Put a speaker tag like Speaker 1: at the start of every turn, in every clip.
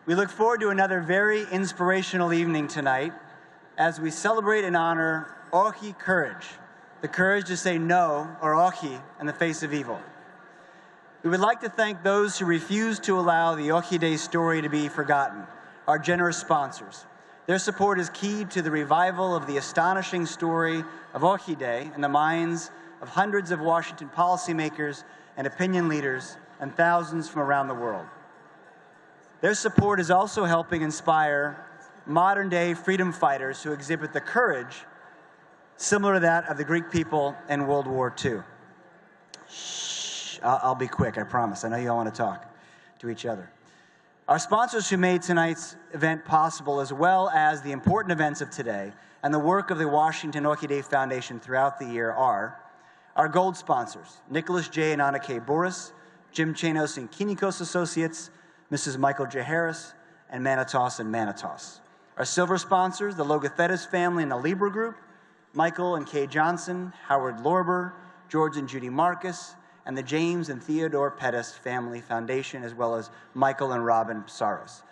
Speaker 1: We look forward to another very inspirational evening tonight as we celebrate and honor Ohi courage, the courage to say no, or Ohi, in the face of evil. We would like to thank those who refuse to allow the GEORGIADES story to be forgotten, our generous sponsors. Their support is key to the revival of the astonishing story of GEORGIADES in the minds of hundreds of Washington policymakers and opinion leaders and thousands from around the world. Their support is also helping inspire modern-day freedom fighters who exhibit the courage similar to that of the Greek people in World War II. Shh, I'll be quick, I promise. I know you all want to talk to each other. Our sponsors who made tonight's event possible, as well as the important events of today and the work of the Washington GEORGIADES Foundation throughout the year, are our gold sponsors, Nicholas J. and Anna K. Boris, Jim Chanos and Kinikos Associates, Mrs. Michael J. Harris, and Manatos and Manatos. Our silver sponsors, the Logothetis family and the Libra Group, Michael and Kay Johnson, Howard Lorber, George and Judy Marcus, and the James and Theodore Pettis Family Foundation, as well as Michael and Robin Psaros.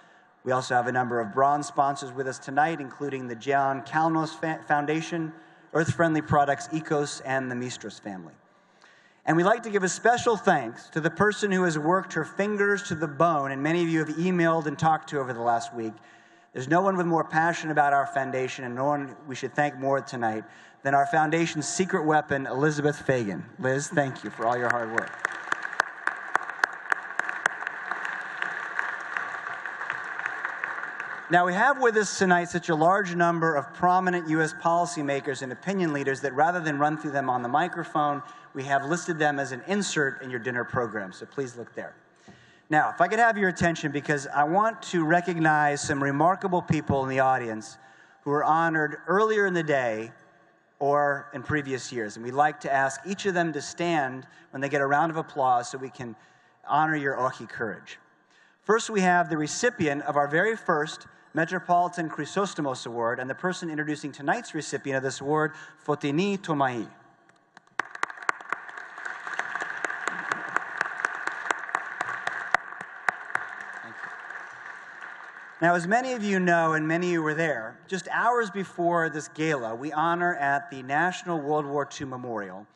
Speaker 1: We also have a number of bronze sponsors with us tonight, including the John Kalnos Foundation, Earth Friendly Products, Ecos, and the Mistros family. And we'd like to give a special thanks to the person who has worked her fingers to the bone, and many of you have emailed and talked to over the last week. There's no one with more passion about our foundation, and no one we should thank more tonight than our foundation's secret weapon, Elizabeth Fagan. Liz, thank you for all your hard work. Now, we have with us tonight such a large number of prominent U.S. policymakers and opinion leaders that rather than run through them on the microphone, we have listed them as an insert in your dinner program, so please look there. Now, if I could have your attention, because I want to recognize some remarkable people in the audience who were honored earlier in the day or in previous years. And we'd like to ask each of them to stand when they get a round of applause so we can honor your Ohi courage. First, we have the recipient of our very first Metropolitan Chrysostomos Award, and the person introducing tonight's recipient of this award, Fotini Tomai. Now, as many of you know, and many of you were there, just hours before this gala, we honor at the National World War II Memorial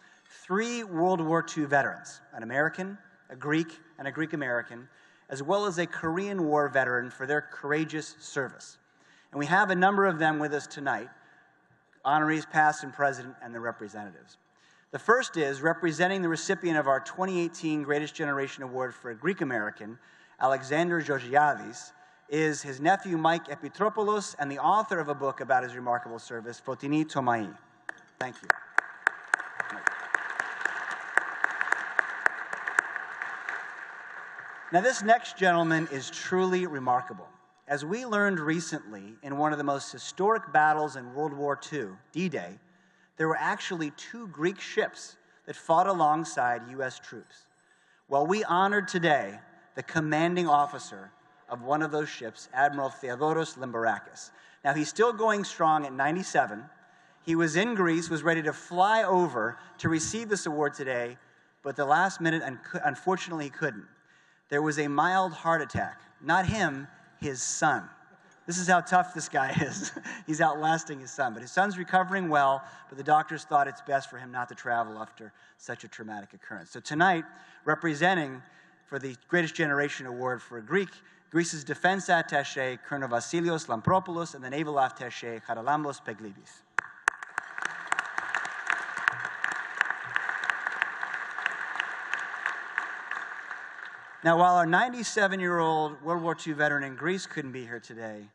Speaker 1: 3 World War II veterans, an American, a Greek, and a Greek-American, as well as a Korean War veteran for their courageous service. And we have a number of them with us tonight, honorees past and present, and the representatives. The first is, representing the recipient of our 2018 Greatest Generation Award for a Greek-American, Alexander GEORGIADES, is his nephew Mike Epitropoulos and the author of a book about his remarkable service, Fotini Tomai. Thank you. Now, this next gentleman is truly remarkable. As we learned recently, in one of the most historic battles in World War II, D-Day, there were actually 2 Greek ships that fought alongside U.S. troops. Well, we honored today the commanding officer of one of those ships, Admiral Theodoros Limbarakis. Now, he's still going strong at 97. He was in Greece, was ready to fly over to receive this award today, but at the last minute, unfortunately, he couldn't. There was a mild heart attack. Not him, his son. This is how tough this guy is. He's outlasting his son. But his son's recovering well, but the doctors thought it's best for him not to travel after such a traumatic occurrence. So tonight, representing for the Greatest Generation Award for a Greek, Greece's Defense Attaché, Colonel Vasilios Lampropoulos, and the Naval Attaché, Charalambos Peglidis. Now, while our 97-year-old World War II veteran in Greece couldn't be here today,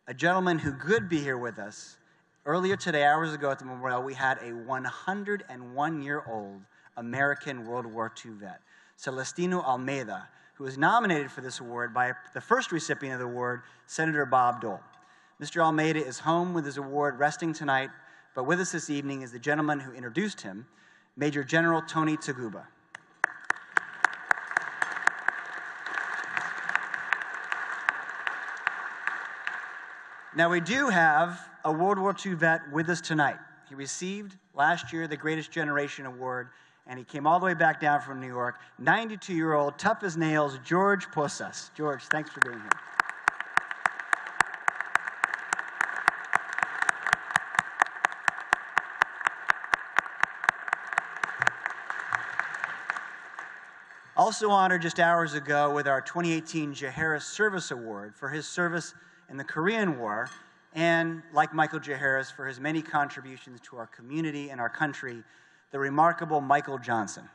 Speaker 1: a gentleman who could be here with us, earlier today, hours ago at the memorial, we had a 101-year-old American World War II vet, Celestino ALMEDA, who was nominated for this award by the first recipient of the award, Senator Bob Dole. Mr. ALMEDA is home with his award, resting tonight, but with us this evening is the gentleman who introduced him, Major General Tony Taguba. Now, we do have a World War II vet with us tonight. He received last year the Greatest Generation Award, and he came all the way back down from New York, 92-year-old, tough as nails, George POSSAS. George, thanks for being here. Also honored just hours ago with our 2018 GEORGIADES Service Award for his service in the Korean War, and like Michael GEORGIADES, for his many contributions to our community and our country, the remarkable Michael Johnson.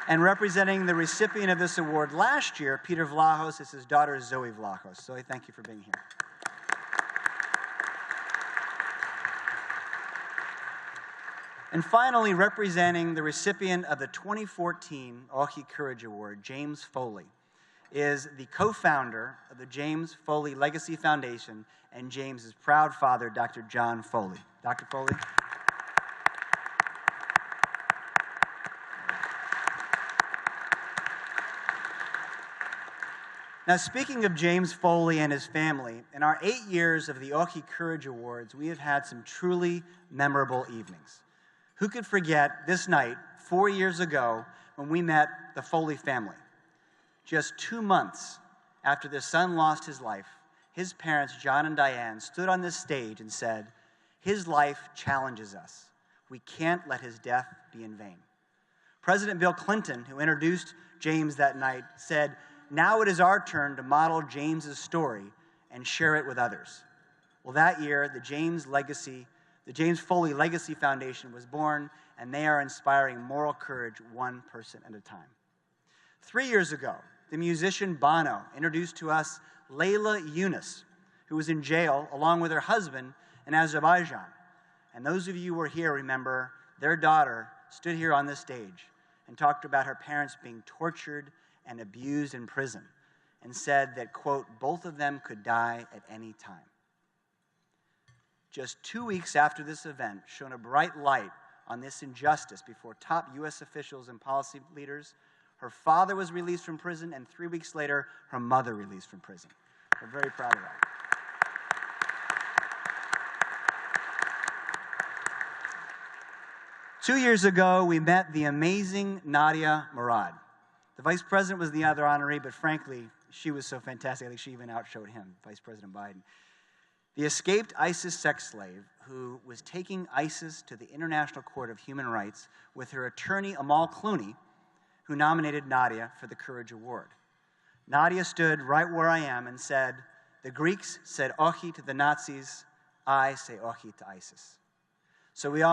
Speaker 1: And representing the recipient of this award last year, Peter VLACHOS, is his daughter Zoe VLACHOS. Zoe, thank you for being here. And finally, representing the recipient of the 2014 OHI Courage Award, James Foley, is the co-founder of the James Foley Legacy Foundation and James's proud father, Dr. John Foley. Dr. Foley. Now, speaking of James Foley and his family, in our 8 years of the OHI Courage Awards, we have had some truly memorable evenings. Who could forget this night, 4 years ago, when we met the Foley family? Just 2 months after their son lost his life, his parents, John and Diane, stood on this stage and said, "His life challenges us. We can't let his death be in vain." President Bill Clinton, who introduced James that night, said, "Now it is our turn to model James's story and share it with others." Well, that year, the James Foley Legacy Foundation was born, and they are inspiring moral courage one person at a time. 3 years ago, the musician Bono introduced to us Layla Yunus, who was in jail along with her husband in Azerbaijan. And those of you who were here remember their daughter stood here on this stage and talked about her parents being tortured and abused in prison, and said that, quote, both of them could die at any time. Just 2 weeks after this event shone a bright light on this injustice before top U.S. officials and policy leaders, her father was released from prison, and 3 weeks later, her mother released from prison. We're very proud of that. Two years ago, we met the amazing Nadia Murad. The vice president was the other honoree, but frankly, she was so fantastic, I think she even outshowed him, Vice President Biden. The escaped ISIS sex slave who was taking ISIS to the International Court of Human Rights with her attorney, Amal Clooney, who nominated Nadia for the Courage Award. Nadia stood right where I am and said, "The Greeks said ohi to the Nazis, I say ohi to ISIS." So we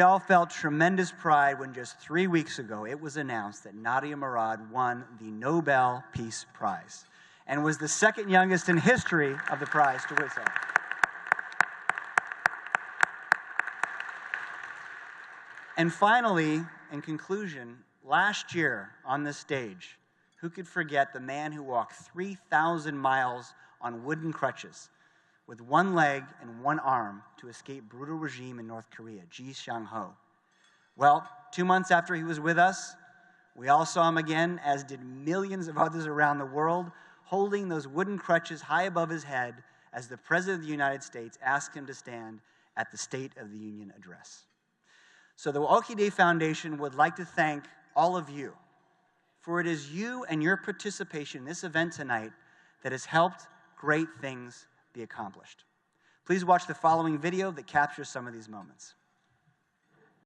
Speaker 1: all felt tremendous pride when just 3 weeks ago it was announced that Nadia Murad won the Nobel Peace Prize and was the second youngest in history of the prize to win so. And finally, in conclusion, last year on this stage, who could forget the man who walked 3,000 miles on wooden crutches with one leg and one arm to escape brutal regime in North Korea, Ji Sang-ho? Well, 2 months after he was with us, we all saw him again, as did millions of others around the world, holding those wooden crutches high above his head as the President of the United States asked him to stand at the State of the Union address. So the OHI Day Foundation would like to thank all of you, for it is you and your participation in this event tonight that has helped great things be accomplished. Please watch the following video that captures some of these moments.